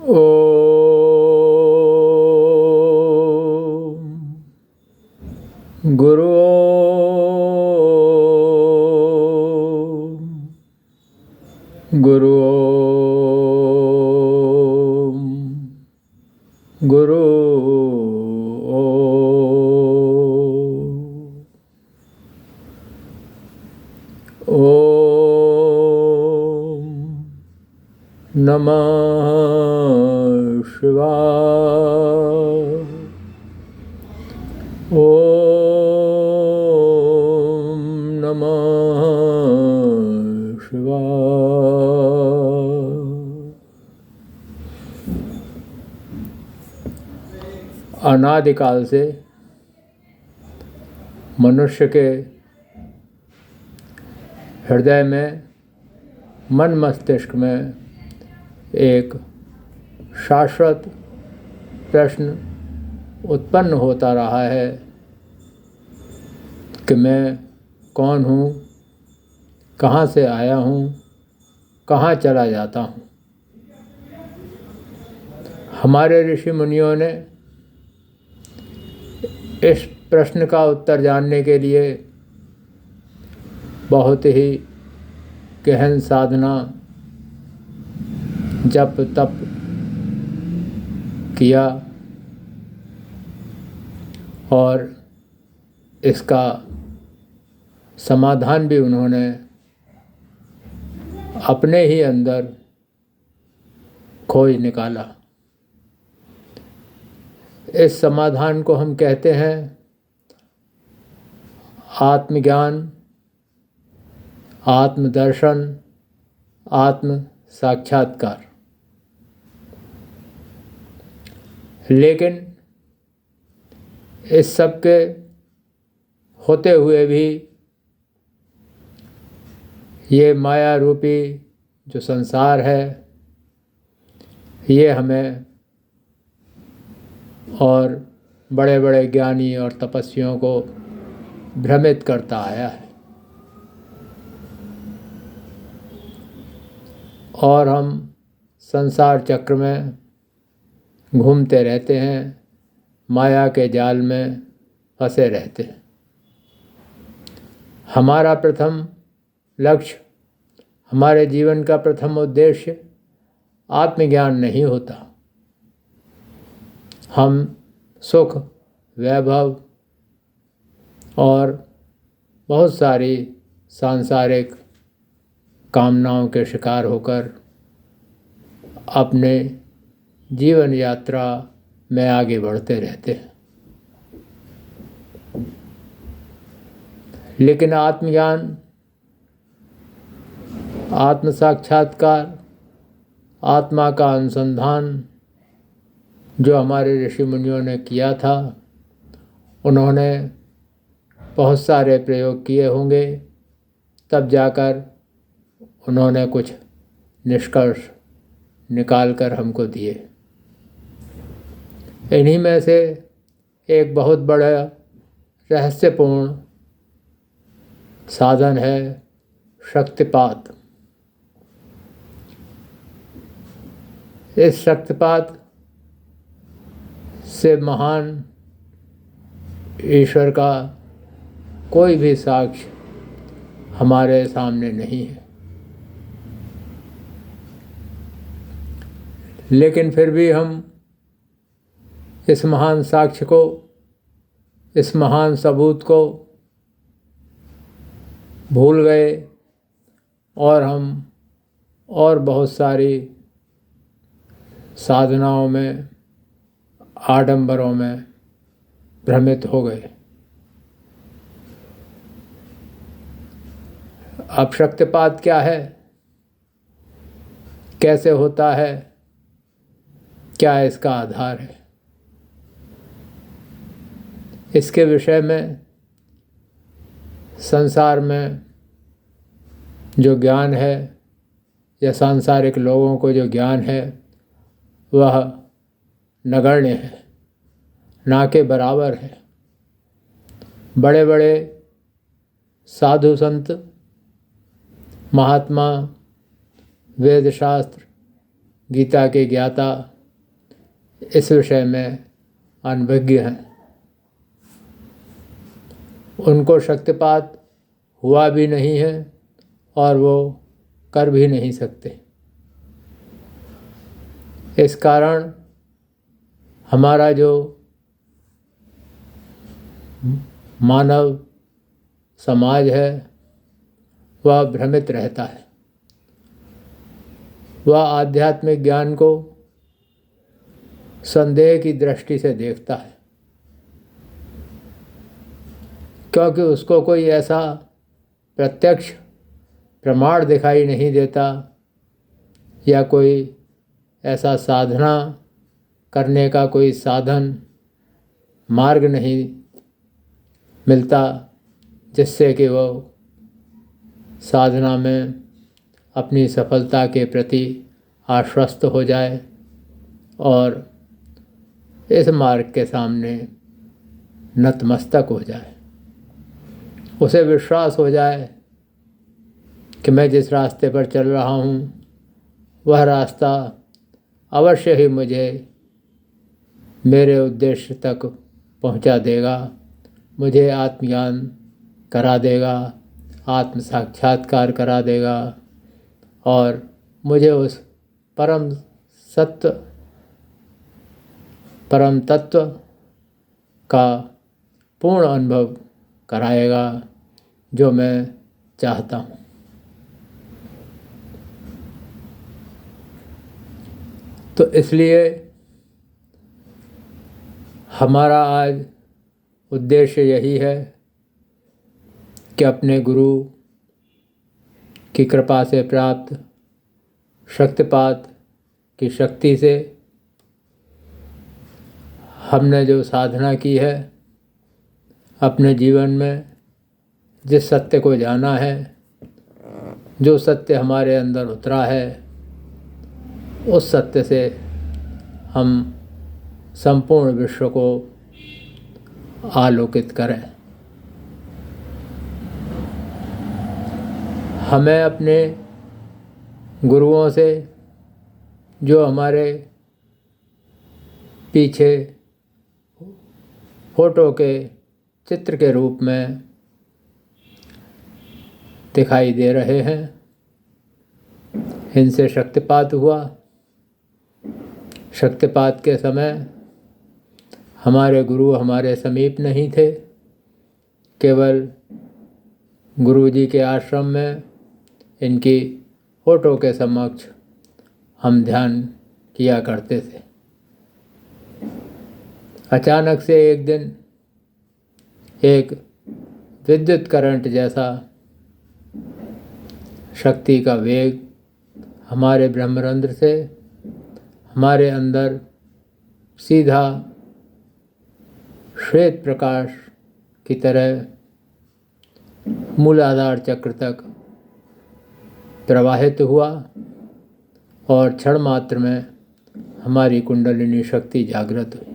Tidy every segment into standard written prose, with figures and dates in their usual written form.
ॐ गुरु गुरु गुरु ॐ नमः शिवाय। ॐ नमः शिवाय। अनादिकाल से मनुष्य के हृदय में, मन मस्तिष्क में एक शाश्वत प्रश्न उत्पन्न होता रहा है कि मैं कौन हूँ, कहाँ से आया हूँ, कहाँ चला जाता हूँ। हमारे ऋषि मुनियों ने इस प्रश्न का उत्तर जानने के लिए बहुत ही गहन साधना, जप तप किया और इसका समाधान भी उन्होंने अपने ही अंदर खोज निकाला। इस समाधान को हम कहते हैं आत्मज्ञान, आत्मदर्शन, आत्म साक्षात्कार। लेकिन इस सब के होते हुए भी ये माया रूपी जो संसार है, ये हमें और बड़े बड़े ज्ञानी और तपस्वियों को भ्रमित करता आया है और हम संसार चक्र में घूमते रहते हैं, माया के जाल में फंसे रहते हैं। हमारा प्रथम लक्ष्य, हमारे जीवन का प्रथम उद्देश्य आत्मज्ञान नहीं होता। हम सुख, वैभव और बहुत सारी सांसारिक कामनाओं के शिकार होकर अपने जीवन यात्रा में आगे बढ़ते रहते हैं। लेकिन आत्मज्ञान, आत्म साक्षात्कार, आत्मा का अनुसंधान जो हमारे ऋषि मुनियों ने किया था, उन्होंने बहुत सारे प्रयोग किए होंगे, तब जाकर उन्होंने कुछ निष्कर्ष निकाल कर हमको दिए। इन्हीं में से एक बहुत बड़ा रहस्यपूर्ण साधन है शक्तिपात। इस शक्तिपात से महान ईश्वर का कोई भी साक्ष्य हमारे सामने नहीं है। लेकिन फिर भी हम इस महान साक्ष्य को, इस महान सबूत को भूल गए और हम और बहुत सारी साधनाओं में, आडंबरों में भ्रमित हो गए। अब शक्तिपात क्या है, कैसे होता है, क्या इसका आधार है, इसके विषय में संसार में जो ज्ञान है या सांसारिक लोगों को जो ज्ञान है वह नगण्य है, ना के बराबर है। बड़े बड़े साधु संत, महात्मा, वेद शास्त्र, गीता के ज्ञाता इस विषय में अनभिज्ञ हैं। उनको शक्तिपात हुआ भी नहीं है और वो कर भी नहीं सकते। इस कारण हमारा जो मानव समाज है वह भ्रमित रहता है। वह आध्यात्मिक ज्ञान को संदेह की दृष्टि से देखता है, क्योंकि उसको कोई ऐसा प्रत्यक्ष प्रमाण दिखाई नहीं देता या कोई ऐसा साधना करने का कोई साधन मार्ग नहीं मिलता जिससे कि वो साधना में अपनी सफलता के प्रति आश्वस्त हो जाए और इस मार्ग के सामने नतमस्तक हो जाए। उसे विश्वास हो जाए कि मैं जिस रास्ते पर चल रहा हूँ वह रास्ता अवश्य ही मुझे मेरे उद्देश्य तक पहुँचा देगा, मुझे आत्मज्ञान करा देगा, आत्म साक्षात्कार करा देगा और मुझे उस परम तत्व का पूर्ण अनुभव कराएगा जो मैं चाहता हूँ। तो इसलिए हमारा आज उद्देश्य यही है कि अपने गुरु की कृपा से प्राप्त शक्तिपात की शक्ति से हमने जो साधना की है, अपने जीवन में जिस सत्य को जाना है, जो सत्य हमारे अंदर उतरा है, उस सत्य से हम संपूर्ण विश्व को आलोकित करें। हमें अपने गुरुओं से जो हमारे पीछे फोटो के चित्र के रूप में दिखाई दे रहे हैं, इनसे शक्तिपात हुआ। शक्तिपात के समय हमारे गुरु हमारे समीप नहीं थे, केवल गुरुजी के आश्रम में इनकी फोटो के समक्ष हम ध्यान किया करते थे। अचानक से एक दिन एक विद्युत करंट जैसा शक्ति का वेग हमारे ब्रह्मरंध्र से हमारे अंदर सीधा श्वेत प्रकाश की तरह मूलाधार चक्र तक प्रवाहित हुआ और क्षण मात्र में हमारी कुंडलिनी शक्ति जागृत हुई।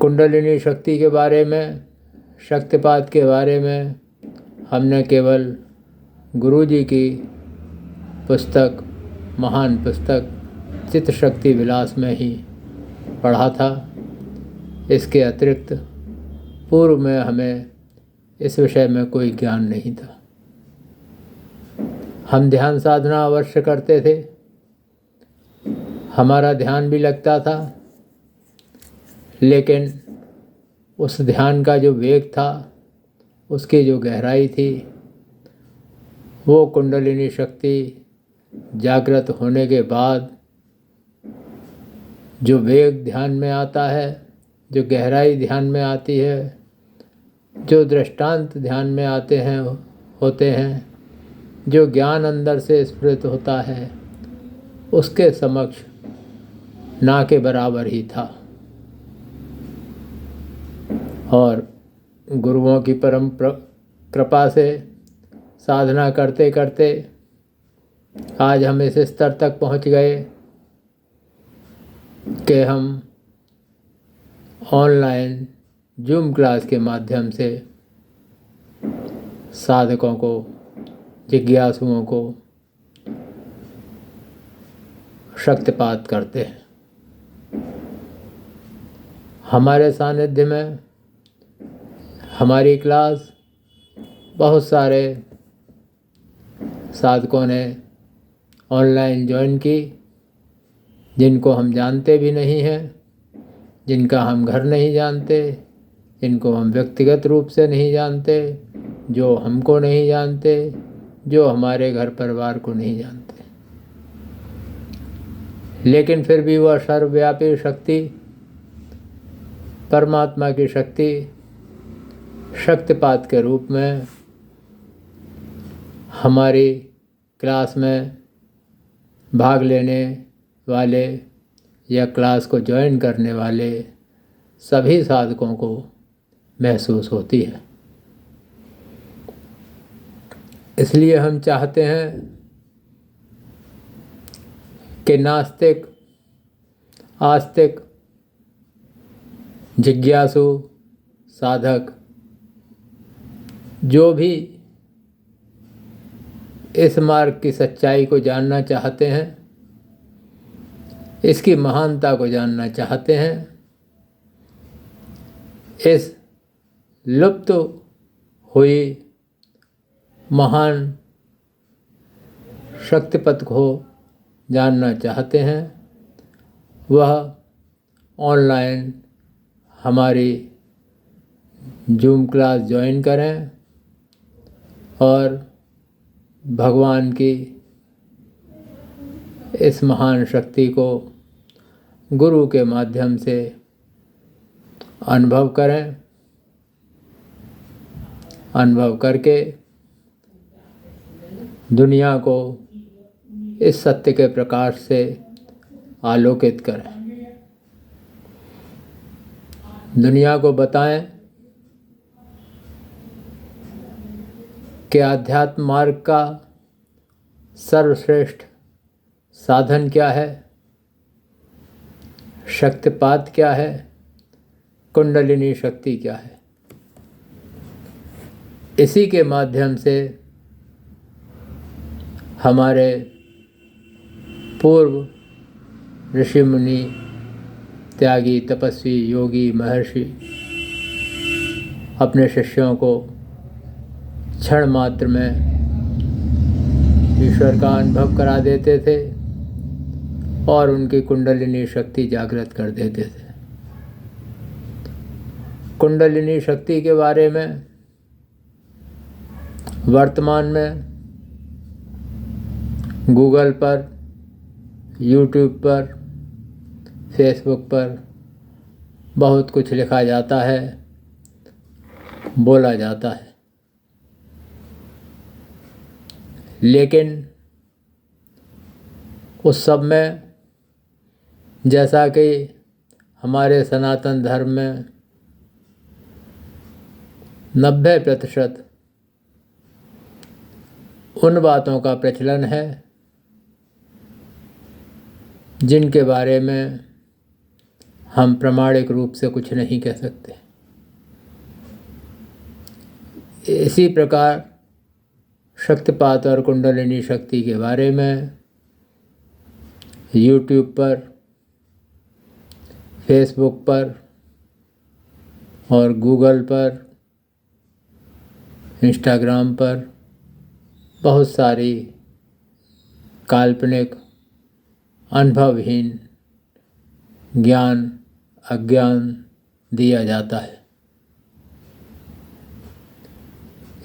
कुंडलिनी शक्ति के बारे में, शक्तिपात के बारे में हमने केवल गुरुजी की पुस्तक, महान पुस्तक चित्त शक्ति विलास में ही पढ़ा था। इसके अतिरिक्त पूर्व में हमें इस विषय में कोई ज्ञान नहीं था। हम ध्यान साधना अवश्य करते थे, हमारा ध्यान भी लगता था, लेकिन उस ध्यान का जो वेग था, उसकी जो गहराई थी, वो कुंडलिनी शक्ति जागृत होने के बाद जो वेग ध्यान में आता है, जो गहराई ध्यान में आती है, जो दृष्टांत ध्यान में होते हैं, जो ज्ञान अंदर से स्फुरित होता है, उसके समक्ष ना के बराबर ही था। और गुरुओं की परम कृपा से साधना करते करते आज हम इस स्तर तक पहुंच गए कि हम ऑनलाइन जूम क्लास के माध्यम से साधकों को, जिज्ञासुओं को शक्तिपात करते हैं। हमारे सानिध्य में हमारी क्लास बहुत सारे साधकों ने ऑनलाइन ज्वाइन की, जिनको हम जानते भी नहीं हैं, जिनका हम घर नहीं जानते, जिनको हम व्यक्तिगत रूप से नहीं जानते, जो हमको नहीं जानते, जो हमारे घर परिवार को नहीं जानते। लेकिन फिर भी वह सर्वव्यापी शक्ति, परमात्मा की शक्ति, शक्तिपात के रूप में हमारी क्लास में भाग लेने वाले या क्लास को ज्वाइन करने वाले सभी साधकों को महसूस होती है। इसलिए हम चाहते हैं कि नास्तिक, आस्तिक, जिज्ञासु, साधक जो भी इस मार्ग की सच्चाई को जानना चाहते हैं, इसकी महानता को जानना चाहते हैं, इस लुप्त हुई महान शक्तिपथ को जानना चाहते हैं, वह ऑनलाइन हमारी जूम क्लास ज्वाइन करें और भगवान की इस महान शक्ति को गुरु के माध्यम से अनुभव करें। अनुभव करके दुनिया को इस सत्य के प्रकाश से आलोकित करें। दुनिया को बताएं कि आध्यात्म मार्ग का सर्वश्रेष्ठ साधन क्या है, शक्तिपात क्या है, कुंडलिनी शक्ति क्या है। इसी के माध्यम से हमारे पूर्व ऋषि मुनि, त्यागी, तपस्वी, योगी, महर्षि अपने शिष्यों को क्षण मात्र में ईश्वर का अनुभव करा देते थे और उनकी कुंडलिनी शक्ति जागृत कर देते थे। कुंडलिनी शक्ति के बारे में वर्तमान में गूगल पर, यूट्यूब पर, फेसबुक पर बहुत कुछ लिखा जाता है, बोला जाता है। लेकिन उस सब में, जैसा कि हमारे सनातन धर्म में 90% उन बातों का प्रचलन है जिनके बारे में हम प्रामाणिक रूप से कुछ नहीं कह सकते। इसी प्रकार शक्तिपात और कुंडलिनी शक्ति के बारे में यूट्यूब पर, फेसबुक पर और गूगल पर, इंस्टाग्राम पर बहुत सारी काल्पनिक, अनुभवहीन ज्ञान, अज्ञान दिया जाता है।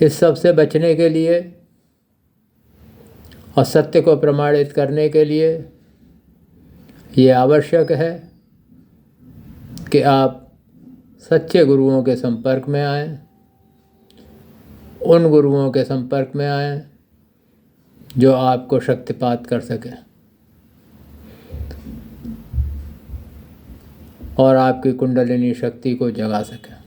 इस सब से बचने के लिए और सत्य को प्रमाणित करने के लिए ये आवश्यक है कि आप सच्चे गुरुओं के संपर्क में आएं, उन गुरुओं के संपर्क में आएं जो आपको शक्तिपात कर सकें और आपकी कुंडलिनी शक्ति को जगा सकें।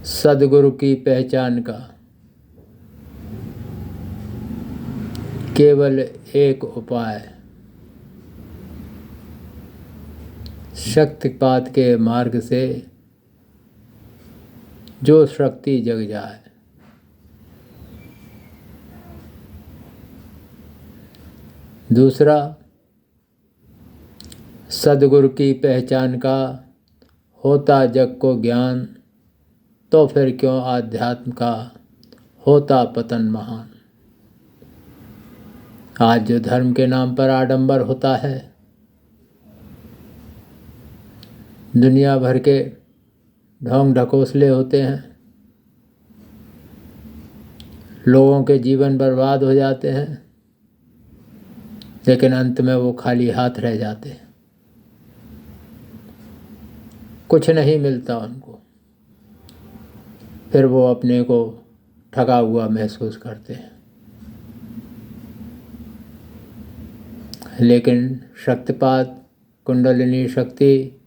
सद्गुरु की पहचान का केवल एक उपाय शक्तिपात के मार्ग से जो शक्ति जग जाए दूसरा, सद्गुरु की पहचान का होता जग को ज्ञान, तो फिर क्यों आध्यात्म का होता पतन महान। आज जो धर्म के नाम पर आडंबर होता है, दुनिया भर के ढोंग ढकोसले होते हैं, लोगों के जीवन बर्बाद हो जाते हैं, लेकिन अंत में वो खाली हाथ रह जाते हैं, कुछ नहीं मिलता उनको। फिर वो अपने को ठगा हुआ महसूस करते हैं। लेकिन शक्तिपात, कुंडलिनी शक्ति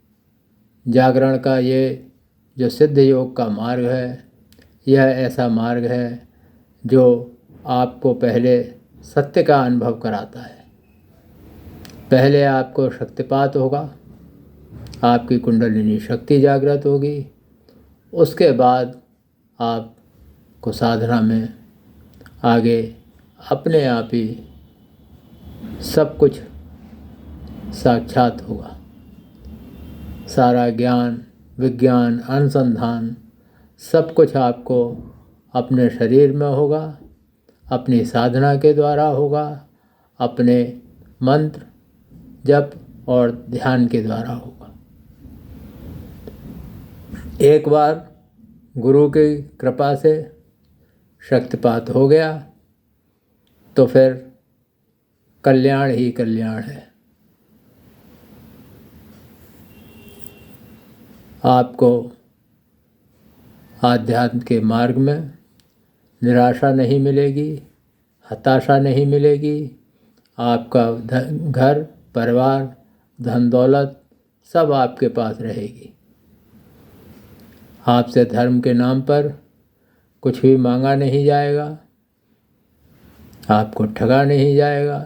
जागरण का ये जो सिद्ध योग का मार्ग है, यह ऐसा मार्ग है जो आपको पहले सत्य का अनुभव कराता है। पहले आपको शक्तिपात होगा, आपकी कुंडलिनी शक्ति जागृत होगी, उसके बाद आपको साधना में आगे अपने आप ही सब कुछ साक्षात होगा। सारा ज्ञान, विज्ञान, अनुसंधान सब कुछ आपको अपने शरीर में होगा, अपनी साधना के द्वारा होगा, अपने मंत्र जप और ध्यान के द्वारा होगा। एक बार गुरु की कृपा से शक्तिपात हो गया तो फिर कल्याण ही कल्याण है। आपको आध्यात्म के मार्ग में निराशा नहीं मिलेगी, हताशा नहीं मिलेगी। आपका घर, परिवार, धन दौलत सब आपके पास रहेगी। आपसे धर्म के नाम पर कुछ भी मांगा नहीं जाएगा, आपको ठगा नहीं जाएगा,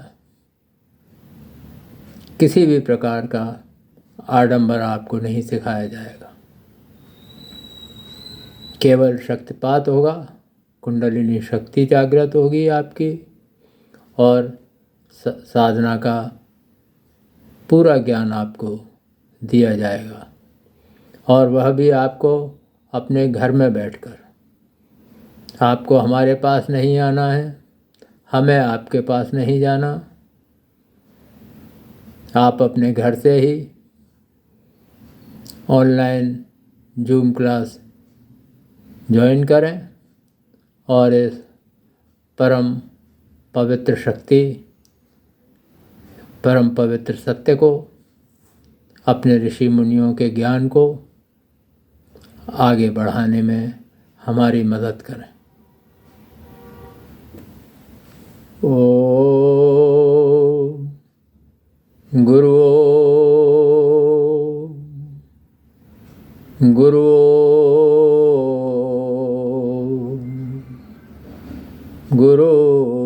किसी भी प्रकार का आडंबर आपको नहीं सिखाया जाएगा। केवल शक्तिपात होगा, कुंडलिनी शक्ति जागृत होगी आपकी, और साधना का पूरा ज्ञान आपको दिया जाएगा, और वह भी आपको अपने घर में बैठकर। आपको हमारे पास नहीं आना है, हमें आपके पास नहीं जाना। आप अपने घर से ही ऑनलाइन जूम क्लास ज्वाइन करें और इस परम पवित्र शक्ति, परम पवित्र सत्य को, अपने ऋषि मुनियों के ज्ञान को आगे बढ़ाने में हमारी मदद करें। ओम गुरु गुरु गुरु